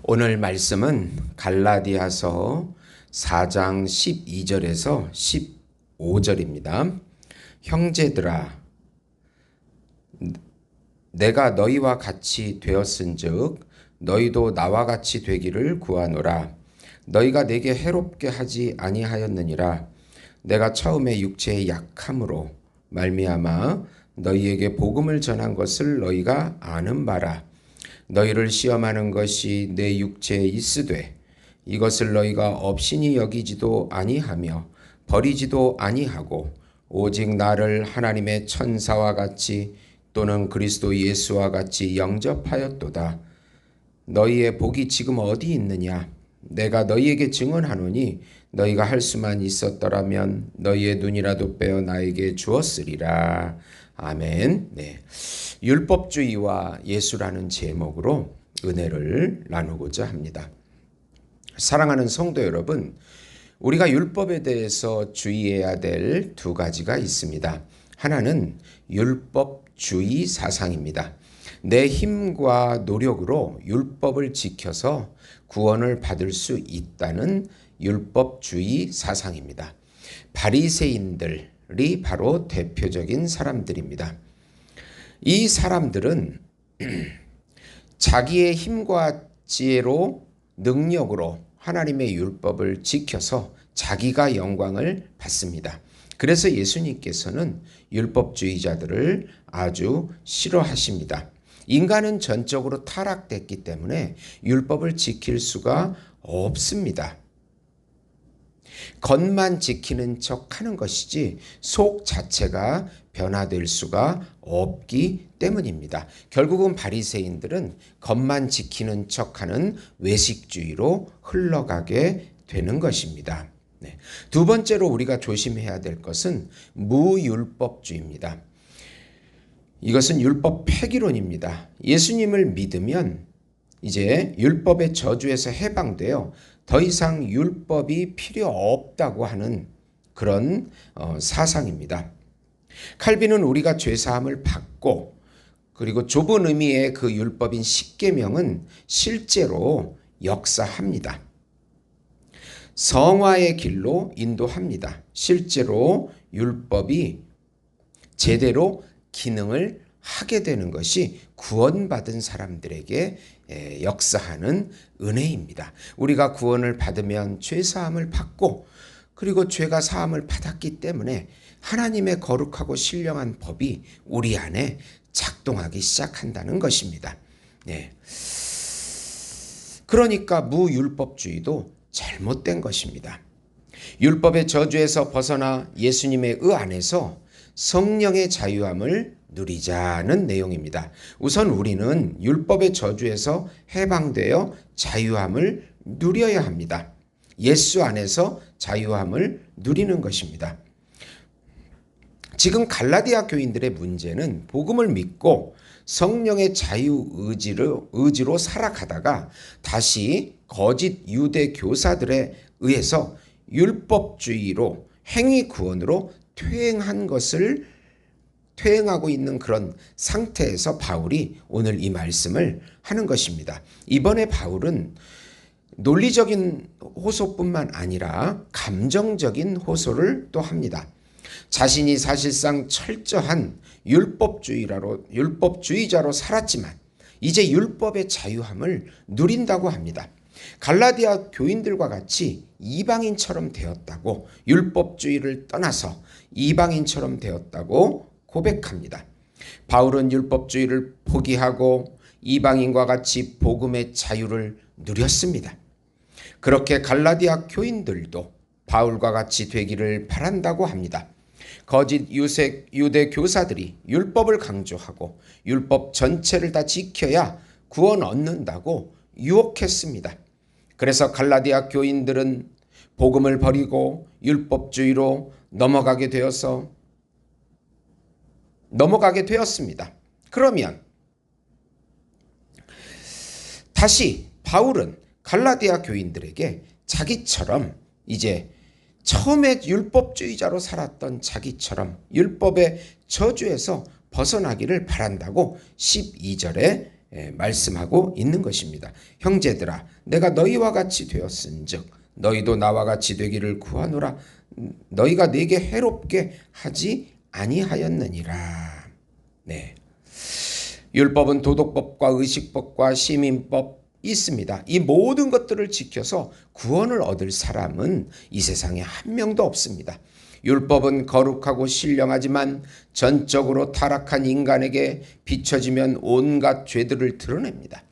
오늘 말씀은 갈라디아서 4장 12절에서 15절입니다. 형제들아, 내가 너희와 같이 되었은즉 너희도 나와 같이 되기를 구하노라. 너희가 내게 해롭게 하지 아니하였느니라. 내가 처음에 육체의 약함으로 말미암아 너희에게 복음을 전한 것을 너희가 아는 바라. 너희를 시험하는 것이 내 육체에 있으되 이것을 너희가 업신이 여기지도 아니하며 버리지도 아니하고 오직 나를 하나님의 천사와 같이 또는 그리스도 예수와 같이 영접하였도다. 너희의 복이 지금 어디 있느냐? 내가 너희에게 증언하노니 너희가 할 수만 있었더라면 너희의 눈이라도 빼어 나에게 주었으리라. 아멘. 네. 율법주의와 예수라는 제목으로 은혜를 나누고자 합니다. 사랑하는 성도 여러분, 우리가 율법에 대해서 주의해야 될 두 가지가 있습니다. 하나는 율법주의 사상입니다. 내 힘과 노력으로 율법을 지켜서 구원을 받을 수 있다는 율법주의 사상입니다. 바리새인들이 바로 대표적인 사람들입니다. 이 사람들은 자기의 힘과 지혜로 능력으로 하나님의 율법을 지켜서 자기가 영광을 받습니다. 그래서 예수님께서는 율법주의자들을 아주 싫어하십니다. 인간은 전적으로 타락됐기 때문에 율법을 지킬 수가 없습니다. 겉만 지키는 척 하는 것이지 속 자체가 변화될 수가 없기 때문입니다. 결국은 바리새인들은 겉만 지키는 척하는 외식주의로 흘러가게 되는 것입니다. 네. 두 번째로 우리가 조심해야 될 것은 무율법주의입니다. 이것은 율법 폐기론입니다. 예수님을 믿으면 이제 율법의 저주에서 해방되어 더 이상 율법이 필요 없다고 하는 그런 사상입니다. 칼빈은 우리가 죄사함을 받고 그리고 좁은 의미의 그 율법인 십계명은 실제로 역사합니다. 성화의 길로 인도합니다. 실제로 율법이 제대로 기능을 하게 되는 것이 구원받은 사람들에게 역사하는 은혜입니다. 우리가 구원을 받으면 죄사함을 받고 그리고 죄가 사함을 받았기 때문에 하나님의 거룩하고 신령한 법이 우리 안에 작동하기 시작한다는 것입니다. 네. 그러니까 무율법주의도 잘못된 것입니다. 율법의 저주에서 벗어나 예수님의 의 안에서 성령의 자유함을 누리자는 내용입니다. 우선 우리는 율법의 저주에서 해방되어 자유함을 누려야 합니다. 예수 안에서 자유함을 누리는 것입니다. 지금 갈라디아 교인들의 문제는 복음을 믿고 성령의 자유 의지로 살아가다가 다시 거짓 유대 교사들에 의해서 율법주의로 행위 구원으로 퇴행하고 있는 그런 상태에서 바울이 오늘 이 말씀을 하는 것입니다. 이번에 바울은 논리적인 호소뿐만 아니라 감정적인 호소를 또 합니다. 자신이 사실상 철저한 율법주의자로 살았지만 이제 율법의 자유함을 누린다고 합니다. 갈라디아 교인들과 같이 이방인처럼 되었다고, 율법주의를 떠나서 이방인처럼 되었다고 고백합니다. 바울은 율법주의를 포기하고 이방인과 같이 복음의 자유를 누렸습니다. 그렇게 갈라디아 교인들도 바울과 같이 되기를 바란다고 합니다. 거짓 유대 교사들이 율법을 강조하고 율법 전체를 다 지켜야 구원 얻는다고 유혹했습니다. 그래서 갈라디아 교인들은 복음을 버리고 율법주의로 넘어가게 되었습니다. 그러면 다시 바울은 갈라디아 교인들에게 자기처럼 이제 처음에 율법주의자로 살았던 자기처럼 율법의 저주에서 벗어나기를 바란다고 12절에 말씀하고 있는 것입니다. 형제들아 내가 너희와 같이 되었은즉 너희도 나와 같이 되기를 구하노라. 너희가 내게 해롭게 하지 아니하였느니라. 네. 율법은 도덕법과 의식법과 시민법 있습니다. 이 모든 것들을 지켜서 구원을 얻을 사람은 이 세상에 한 명도 없습니다. 율법은 거룩하고 신령하지만 전적으로 타락한 인간에게 비춰지면 온갖 죄들을 드러냅니다.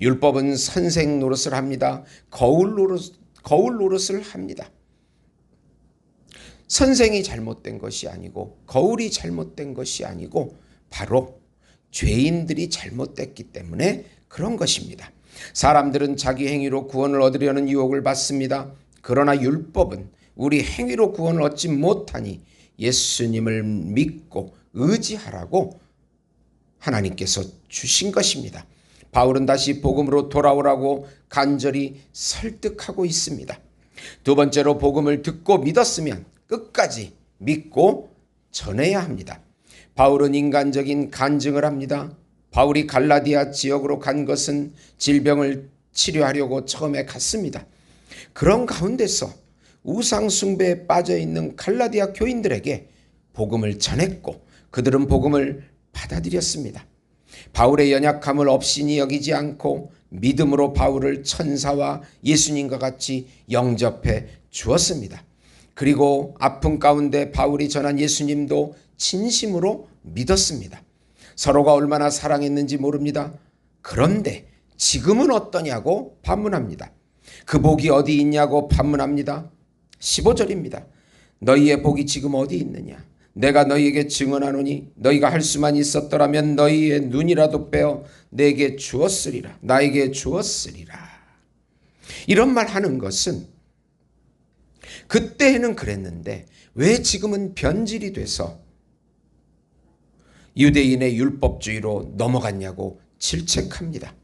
율법은 선생 노릇을 합니다. 거울 노릇을 합니다. 선생이 잘못된 것이 아니고 거울이 잘못된 것이 아니고 바로 죄인들이 잘못됐기 때문에 그런 것입니다. 사람들은 자기 행위로 구원을 얻으려는 유혹을 받습니다. 그러나 율법은 우리 행위로 구원을 얻지 못하니 예수님을 믿고 의지하라고 하나님께서 주신 것입니다. 바울은 다시 복음으로 돌아오라고 간절히 설득하고 있습니다. 두 번째로 복음을 듣고 믿었으면 끝까지 믿고 전해야 합니다. 바울은 인간적인 간증을 합니다. 바울이 갈라디아 지역으로 간 것은 질병을 치료하려고 처음에 갔습니다. 그런 가운데서 우상 숭배에 빠져 있는 갈라디아 교인들에게 복음을 전했고 그들은 복음을 받아들였습니다. 바울의 연약함을 업신이 여기지 않고 믿음으로 바울을 천사와 예수님과 같이 영접해 주었습니다. 그리고 아픔 가운데 바울이 전한 예수님도 진심으로 믿었습니다. 서로가 얼마나 사랑했는지 모릅니다. 그런데 지금은 어떠냐고 반문합니다. 그 복이 어디 있냐고 반문합니다. 15절입니다. 너희의 복이 지금 어디 있느냐? 내가 너희에게 증언하노니 너희가 할 수만 있었더라면 너희의 눈이라도 빼어 내게 주었으리라. 나에게 주었으리라. 이런 말 하는 것은 그때는 그랬는데 왜 지금은 변질이 돼서 유대인의 율법주의로 넘어갔냐고 질책합니다.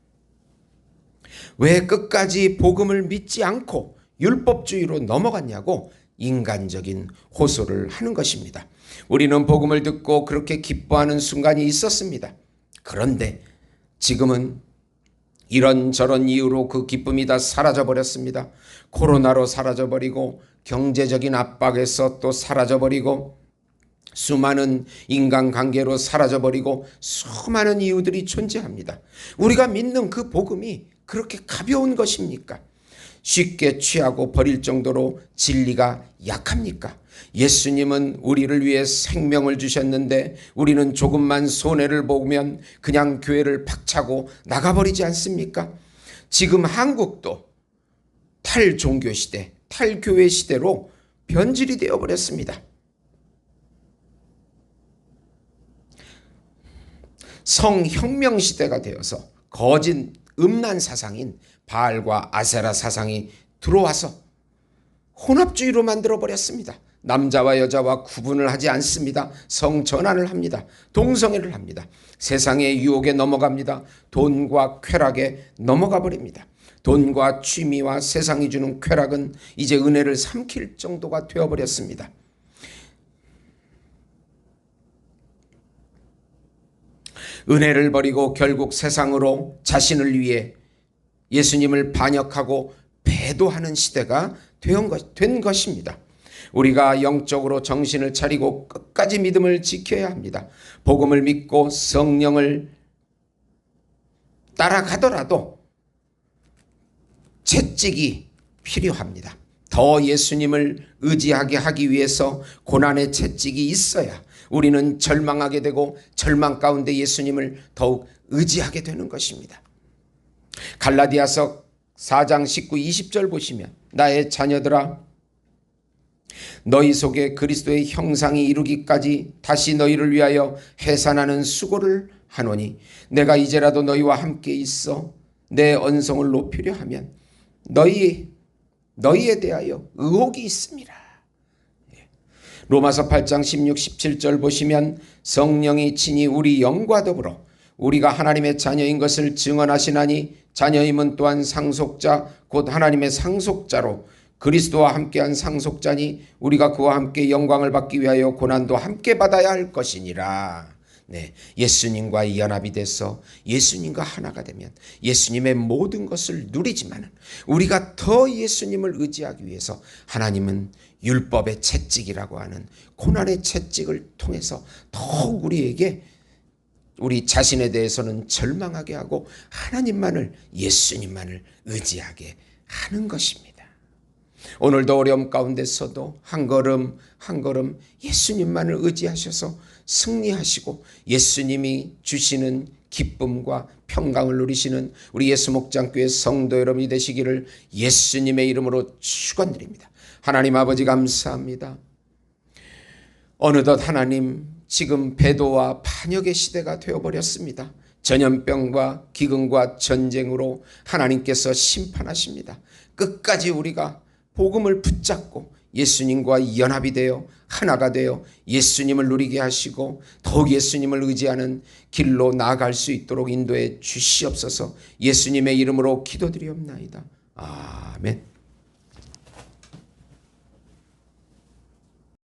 왜 끝까지 복음을 믿지 않고 율법주의로 넘어갔냐고 인간적인 호소를 하는 것입니다. 우리는 복음을 듣고 그렇게 기뻐하는 순간이 있었습니다. 그런데 지금은 이런저런 이유로 그 기쁨이 다 사라져버렸습니다. 코로나로 사라져버리고 경제적인 압박에서 또 사라져버리고 수많은 인간관계로 사라져버리고 수많은 이유들이 존재합니다. 우리가 믿는 그 복음이 그렇게 가벼운 것입니까? 쉽게 취하고 버릴 정도로 진리가 약합니까? 예수님은 우리를 위해 생명을 주셨는데 우리는 조금만 손해를 보면 그냥 교회를 박차고 나가버리지 않습니까? 지금 한국도 탈종교 시대, 탈교회 시대로 변질이 되어버렸습니다. 성혁명 시대가 되어서 거짓 음란 사상인 바알과 아세라 사상이 들어와서 혼합주의로 만들어버렸습니다. 남자와 여자와 구분을 하지 않습니다. 성전환을 합니다. 동성애를 합니다. 세상의 유혹에 넘어갑니다. 돈과 쾌락에 넘어가 버립니다. 돈과 취미와 세상이 주는 쾌락은 이제 은혜를 삼킬 정도가 되어버렸습니다. 은혜를 버리고 결국 세상으로 자신을 위해 예수님을 반역하고 배도하는 시대가 된 것입니다. 우리가 영적으로 정신을 차리고 끝까지 믿음을 지켜야 합니다. 복음을 믿고 성령을 따라가더라도 채찍이 필요합니다. 더 예수님을 의지하게 하기 위해서 고난의 채찍이 있어야 우리는 절망하게 되고 절망 가운데 예수님을 더욱 의지하게 되는 것입니다. 갈라디아서 4장 19, 20절 보시면 나의 자녀들아 너희 속에 그리스도의 형상이 이루기까지 다시 너희를 위하여 해산하는 수고를 하노니 내가 이제라도 너희와 함께 있어 내 언성을 높이려 하면 너희에 대하여 의혹이 있습니다. 로마서 8장 16, 17절 보시면 성령이 친히 우리 영과 더불어 우리가 하나님의 자녀인 것을 증언하시나니 자녀임은 또한 상속자 곧 하나님의 상속자로 그리스도와 함께한 상속자니 우리가 그와 함께 영광을 받기 위하여 고난도 함께 받아야 할 것이니라. 네, 예수님과 연합이 돼서 예수님과 하나가 되면 예수님의 모든 것을 누리지만 우리가 더 예수님을 의지하기 위해서 하나님은 율법의 채찍이라고 하는 고난의 채찍을 통해서 더욱 우리에게 우리 자신에 대해서는 절망하게 하고 하나님만을, 예수님만을 의지하게 하는 것입니다. 오늘도 어려움 가운데서도 한 걸음 한 걸음 예수님만을 의지하셔서 승리하시고 예수님이 주시는 기쁨과 평강을 누리시는 우리 예수목장교회 성도 여러분이 되시기를 예수님의 이름으로 축원드립니다. 하나님 아버지 감사합니다. 어느덧 하나님, 지금 배도와 반역의 시대가 되어버렸습니다. 전염병과 기근과 전쟁으로 하나님께서 심판하십니다. 끝까지 우리가 복음을 붙잡고 예수님과 연합이 되어 하나가 되어 예수님을 누리게 하시고 더욱 예수님을 의지하는 길로 나아갈 수 있도록 인도해 주시옵소서. 예수님의 이름으로 기도드리옵나이다. 아멘.